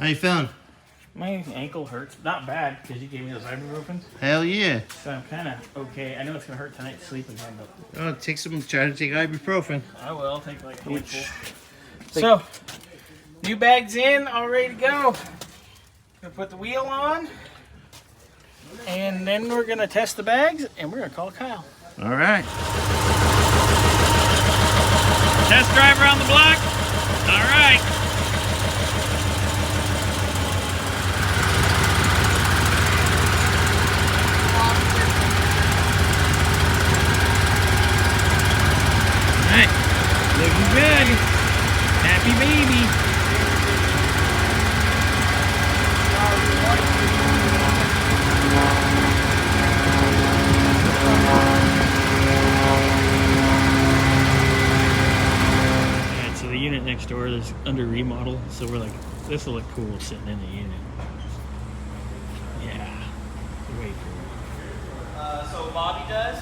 How you feeling? My ankle hurts. Not bad, because you gave me those ibuprofen. Hell yeah. So I'm kind of okay. I know it's going to hurt tonight to sleep again, but... Oh, try to take ibuprofen. I will. Take like a handful. So, new bag's in, all ready to go. Gonna put the wheel on. And then we're going to test the bags, and we're going to call Kyle. All right. Test drive around the block. All right. All right. Looking good. Happy baby. Next door is under remodel, so we're like, this will look cool sitting in the unit. Yeah, way cool. So Bobby does.